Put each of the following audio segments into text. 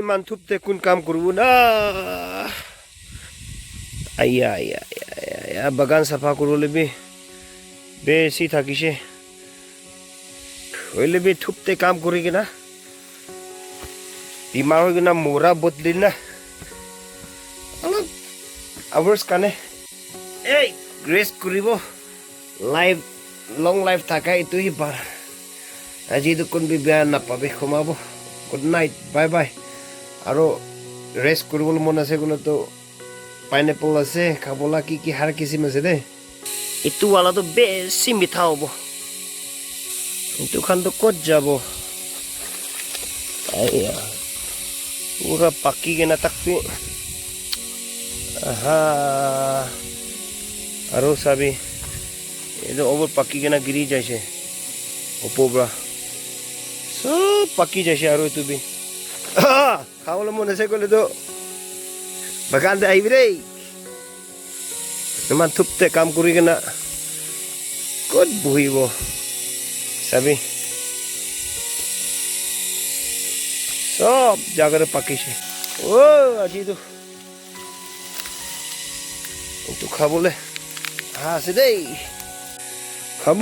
ইমান থুপতে কোন কাম করব না আইয়া আইয়া আইয়া বাগান সাফা করলে বি বেশি থাকিছে হইলে বি থুপতে কাম করি কিনা বিমার হয়ে কিনা মোরা বদলি না অলপ আৱাৰ্ছ কানে এই ৰেষ্ট কৰিব লাইফ লং লাইফ থাকা এইটোই পাৰ আজি কোন বি বেয়া নাপাবে ক্ষমাব গুড নাইট বাই বাই আৰু ৰেষ্ট কৰিবলৈ মন আছে গ'লে তো পাইনাপল আছে খাবলা কি হার কিসিম আছে দে এইটো ওয়ালাটো বেশি মিঠা হব এইটো খান তো কত যাব পুরা পাকি কেনা তাকবি আহা আৰু চাবি এইটো ওপৰ পাকি কেনা গিৰি যাইছে ওপৰা সব পাকি যাইছে আৰু এইটো বি খাবলৈ মন আছে গ'লে তো বাগান দে আহিবি দেই ইমান থুপতে কাম কৰি কিনা ক'ত বহিব চাবি সব জাগাৰে পাকিছে আজিতো এইটো খাবলৈ আছে দেই খাব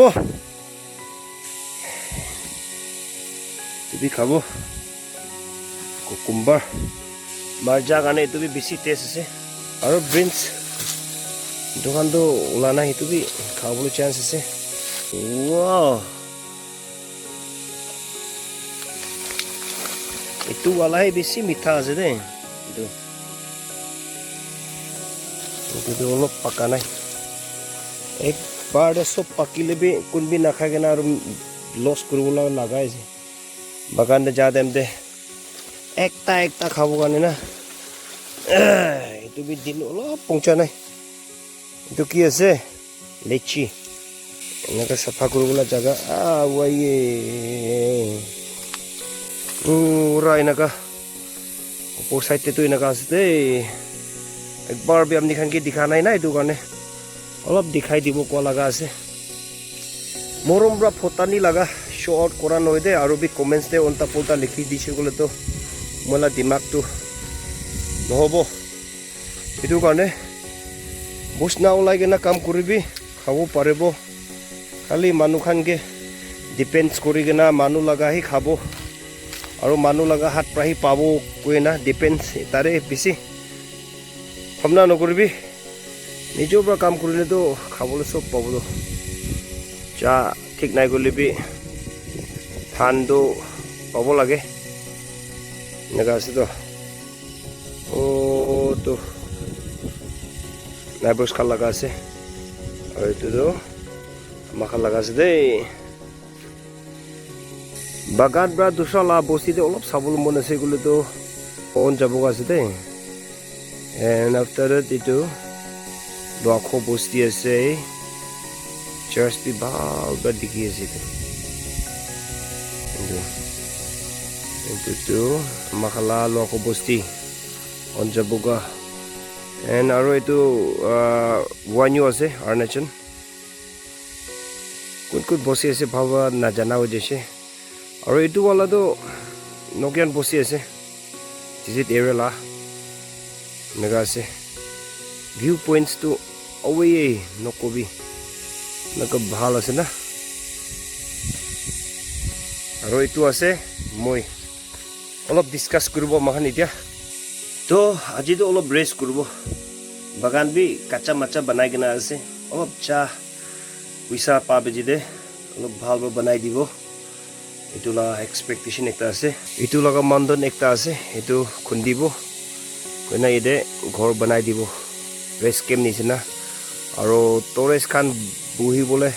তুমি খাব কুকুম্বাৰ মাৰ্জা কাৰণে এইটো বেছি টেষ্ট আছে আৰু ব্ৰিঞ্চ দোকানটো ওলা নাই সেইটো বি খাবলৈ চান্স আছে এইটো ওলাহে বেছি মিঠা আছে দেই এইটো অলপ পাকা নাই একবাৰতে চব পাকিলে বি কোনবি নাখায় কিনে আৰু লছ কৰিবলৈ লগাই আছে বাগানতে যা দেম দে একটা খাব কাৰণে না এইটো বি দিন অলপ পঞ্চা নাই এইটো কি আছে লেচি এনেকৈ চাফা কৰিবলৈ জাগা পুৰা এনেকা ওপৰ চাইডেতো এনেকা আছে দেই একবাৰ বি আপুনি খানকি দেখা নাই না এইটো কাৰণে অলপ দেখাই দিব কোৱা লগা আছে মৰম পৰা ফটানি লগা শ্বৰ্ট কৰা নহয় দে আৰু বি কমেণ্টছ দে উল্টা পুল্টা লিখি দিছে গ'লেতো মোলা দিমাগটো নহ'ব সেইটো কাৰণে বুজ না ওলাই কিনে কাম কৰিবি খাব পাৰিব খালি মানুহখানকে ডিপেণ্ডছ কৰি কিনে মানুহ লগাহি খাব আৰু মানুহ লগা হাত প্ৰাহি পাব কৈ না ডিপেণ্ডছ তাৰে বেছি ভাৱনা নকৰিবি নিজৰ পৰা কাম কৰিলেতো খাবলৈ চব পাব যা ঠিক নাই কৰিবি ধানটো পাব লাগে এনেকুৱা আছে তো নাইবৰ্ছ খাল লগা আছে আৰু এইটোতো আমাৰ খাল লগা আছে দেই বাগান পৰা দুচৰা লাভ বস্তিতে অলপ চাবলৈ মন আছে গ'লেতো অন যাব আছে দেই এণ্ড আফটাৰ ডেট এইটো লখো বস্তি আছে চাৰ্চ বি ভাল বা দেখি আছে এইটোতো আমাৰ খালা লখো বস্তি অন যাবগা এণ্ড আৰু এইটো ৱাইনিও আছে অৰুণাচল কোন বসি আছে ভাবা নাজানা হৈ যাইছে আৰু এইটো ৱালাটো নকিয়ান বসি আছে ভিজিট এৰিয়া এনেকুৱা আছে ভিউ পইণ্টছটো অৱে নকবি এনেকুৱা ভাল আছে না আৰু এইটো আছে মই অলপ ডিছকাছ কৰিব মাখান এতিয়া তো আজিতো অলপ ৰেষ্ট কৰিব বাগান বি কাঁচা মাচা বনাই কিনে আছে অলপ চাহ পইচা পাবে যদি অলপ ভালকৈ বনাই দিব এইটো লগা এক্সপেক্টেশ্যন একটা আছে এইটো লগা মানদণ্ড একটা আছে এইটো খুন্দিব কইনা এদে ঘৰ বনাই দিব ৰেষ্ট কেম্প নিচিনা আৰু টৰেষ্ট খান বহিবলৈ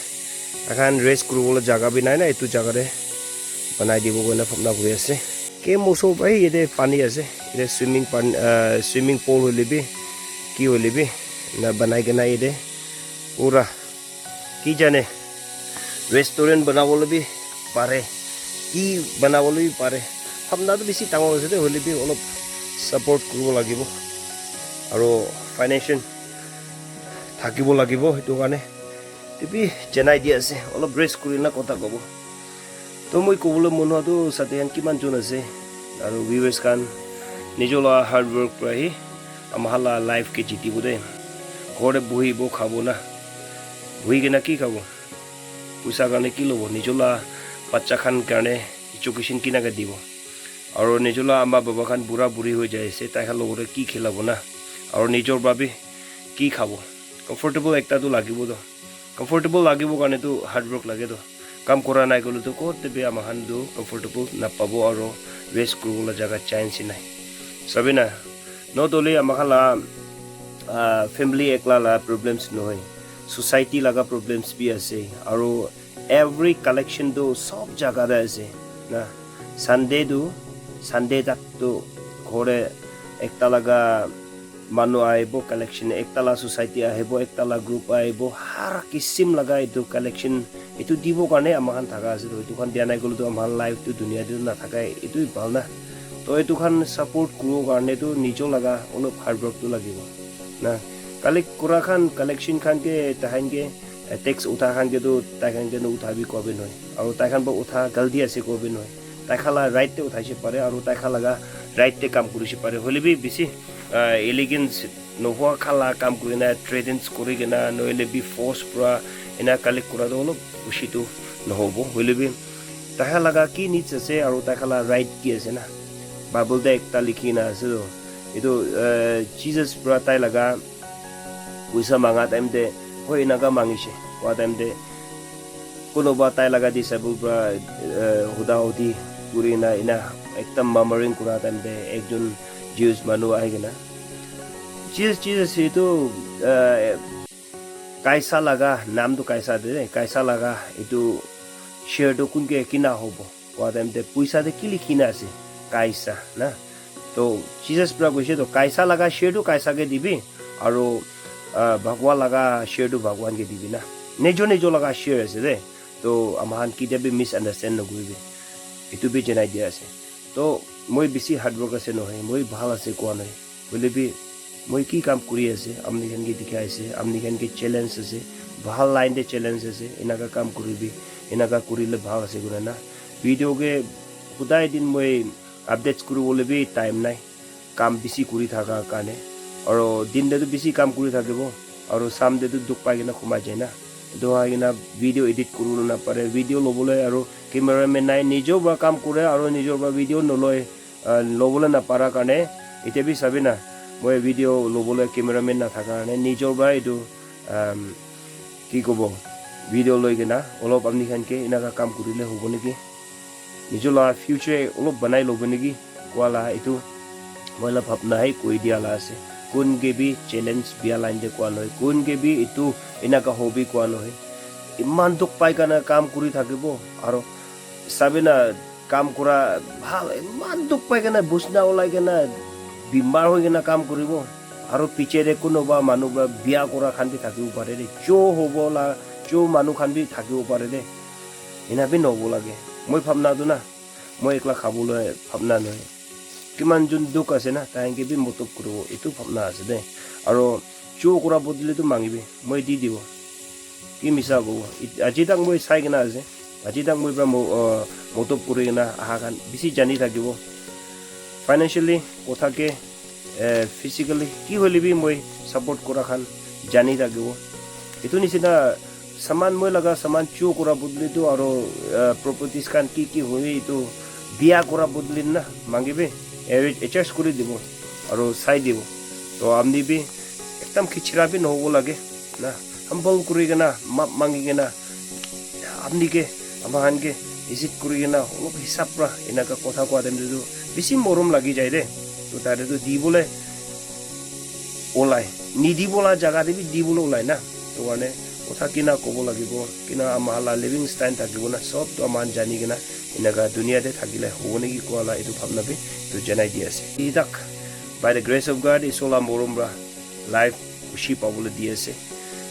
এখন ৰেষ্ট কৰিবলৈ জাগা বি নাই না এইটো জাগাৰে বনাই দিব কইনা ভাৱনা কৰি আছে কেম্প ওচৰ পাই এদে পানী আছে এদে চুইমিং পুল হলিবি কি হলিবি না বনাই কিনে এদে পুৰা কি জানে ৰেষ্টুৰেণ্ট বনাবলৈ বি পাৰে কি বনাবলৈ পাৰে ভাৱনাটো বেছি ডাঙৰ হৈছে দে হলিবি অলপ সাপোৰ্ট কৰিব লাগিব আৰু ফাইনেন্সিয়েল থাকিব লাগিব সেইটো কাৰণে টিপি জনাই দি আছে অলপ ৰেষ্ট কৰি না কথা ক'ব তো মই ক'বলৈ মন হোৱাটো চাতে কিমান জন আছে আৰু ভিউৱাৰ্ছ খান निजोला हार्ड वर्क रही amhala life के जीती बुदे घोड़े बुही बो खाबो ना बुही के ना की खाबो पैसा गाने की लोबो निजोला बच्चा खान गाने एजुकेशन की ना के दीबो और निजोला आमा बाबा खान बुरा बुरी हो जाए से ताई खान लोगों की खिलाबो ना और निजोर बाबी की खाबो कंफर्टेबल एकता तो लागिबो तो कंफर्टेबल लागिबो गाने तो हार्ड वर्क लागे तो काम करा नाइ गलो तो कोते बे आमाहान दो कंफर्टेबल ना पाबो और रेस्ट करबोला जगह चांस नाइ सबे ना not only amakhala family ekla la problems noy society laga problems bi ase aro every collection do sob jaga da ase na sunday tak to ghore ekta laga manu aibo collection ekta la society aibo ekta la group aibo har kisim laga etu collection etu dibo karne amahan thaga ase to etu khan dia nai golo to amar life to dunia de na thakai etu bal na तो ये Khan support करो करने तो नीचो लगा उन्हें hard work तो लगेगा ना कलेक्ट कुरा खान कलेक्शन खान के ताहन के टैक्स उठा खान के तो ताहन के न उठा भी को भी नहीं और ताहन पर उठा गलती ऐसे को भी नहीं ताखाला राइट ते उठाई से पारे और ताखा लगा राइट ते काम करी से पारे होले भी बेसी एलिगेंस नहुआ खाला काम करी ना ट्रेडेंस करी के ना नोले भी फोर्स पूरा इना कलेक्ट कुरा तो लो उसी तो नहोबो होले भी ताहा लगा की नीचे से और ताखाला राइट की ऐसे ना बाइबल दे एकता लिखी ना से तो ये तो जीसस पूरा ताई लगा पैसा मांगा टाइम दे हो इनाका मांगी से वो टाइम दे कोनो बात ताई लगा डिसेबल पूरा हुदा होती पूरी ना इना एकदम मामरिंग पूरा टाइम दे एक जन जीसस मानो आएगा ना जीसस ये तो कैसा लगा नाम तो कैसा लगा ये तो शेयर तो कुन के किना होबो वो टाइम दे पैसा दे किली किना से कैसा ना तो जीसस पूरा कैसे तो कैसा लगा शेयर तो कैसा के दीबी और भगवान लगा शेयर तो भगवान के दीबी ना नेजो लगा शेयर ऐसे दे तो अमान की भी मिसअंडरस्टैंड न गुबी इतु भी जनाई दिया से तो মই बेसी हार्ड वर्क আছে নহয় মই ভাল আছে কোৱা নাই বলে भी মই কি কাম কৰি আছে আমনি খান के दिखाই আছে আমনি खान के चैलेंज আছে ভাল লাইন दे चैलेंज আছে এনাকা কাম কৰিবি এনাকা কৰিলে ভাল আছে গুনা না ভিডিও के খুদাই দিন মই আপডেটস কৰিবলৈ भी টাইম নাই কাম বেছি কৰি থাকা কাৰণে আৰু দিন দে বেছি কাম কৰি থাকিব আৰু সাম দে দুখ পাই কিনা খুমাই যায় না दोहा किना वीडियो एडिट करू ना पारे वीडियो लबले और कैमरामैन नाइ निजो बा काम करे और निजो बा वीडियो नलय लबले ना पारा काने इते भी सबे ना মই वीडियो लबले कैमरामैन ना थाका काने निजो बा इदु की कबो वीडियो लय किना अलप आमनि खान के इनाका काम करिले होबो नेकी निजो ला फ्यूचर अलप बनाइ लबो नेकी वाला इतु मोला भाबना है कोइ दियाला আছে কোন के भी चैलेंज बिया लाइन दे कोआ नय कोन के भी इतु इनाका हबी कोआ नय इमान दुख पाइ काना काम करि থাকিব আৰু সাবেনা কাম কৰা ভাল ইমান দুখ পাই কানা বুছনা ওলাই কানা বিমাৰ হৈ কানা কাম কৰিব আৰু পিছেৰে কোনোবা মানুহ বা বিয়া কৰা খান্দি থাকিব পাৰে ৰে চো হবলা চো মানুহ খান্দি থাকিব পাৰে ৰে ইনাবি নব লাগে মই ভাবনা দু না মই একলা খাবলৈ ভাবনা নয় কিমান জুন দুখ আছে না তাইকে भी মতব কৰিব এটো ভাবনা আছে দে আৰু চো কৰা বদলি তো মাগিবি মই দি দিব কি মিছা গো আজি তাক মই চাই কিনা আছে আজি তাক মই মতব কৰি কিনা আহা খান বেছি জানি থাকিব ফাইনান্সিয়ালি কথাকে ফিজিক্যালি কি হলিবি মই সাপোর্ট কৰা খান জানি থাকিব এটো নিচিনা সামান মই লগা সামান চো কৰা বদলি তো আৰু প্ৰপাৰ্টিজ খান কি হৈ এটো বিয়া কৰা বদলি না মাগিবি एडजस्ट कर দিব और চাই দিব तो आमनी भी एकदम खिचरा भी নহব লাগে ना हम्बल करी के ना माप मांगी के ना आमनी के आमान के इजिट करी के ना अलग हिसाब रा इनाका कथा कोआ देम जो बेसी मरम लागि जाय दे तो तारे तो दिबले ओलाय निदिबला जगह दे भी दिबले ओलाय ना तो माने कथा किना कब লাগিব किना आमाला लिविंग स्टाइल থাকিব ना सब तो आमान जानि के ना इनाका दुनिया दे থাকিলে হ'ব নেকি কোৱালা এটো ভাবনা বি तो जनाई दिया से इदाक by the grace of God इसोला मोरमब्रा लाइफ खुशी पावले दिए से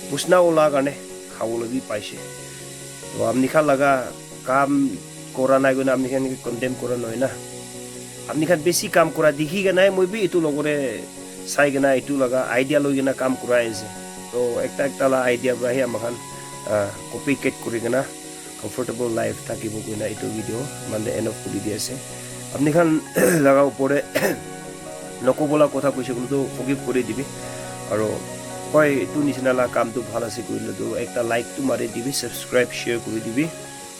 पुसना ओला गाने खावले भी पाइसे तो आमनि खा लगा काम करा नाइ गना आमनि खान कंडेम करा नय ना आमनि खान बेसी काम करा दिखि गनाय মই भी इतु लगरे साइ गना इतु लगा आइडिया लय गना काम कराय से तो एकटा ला आइडिया ब्राहि आमखान कपि केट करि गना कंफर्टेबल लाइफ থাকিব কইনা इतु वीडियो माने एंड ऑफ करि दिया से अपनी खान लगा ऊपर নকবলা কথা কৈছে কিন্তু ফগিভ কৰি দিবি আৰু হয় এইটো নিচিনালা কামটো ভাল আছে কৰিলেতো একটা লাইকটো মাৰি দিবি সাবস্ক্ৰাইব শ্বেয়াৰ কৰি দিবি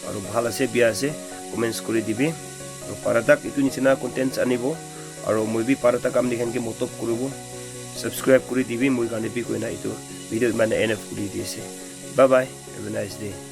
আৰু ভাল আছে বিয়া আছে কমেন্টছ কৰি দিবি আৰু পাৰাটাক এইটো নিচিনা কন্টেন্টছ আনিব আৰু মই বি পাৰাটা কাম দেখেনকে মতব কৰিব সাবস্ক্ৰাইব কৰি দিবি মই কাৰণে বি কৈ না এইটো ভিডিঅ' মানে এনএফ কৰি দিছে bye bye have a nice day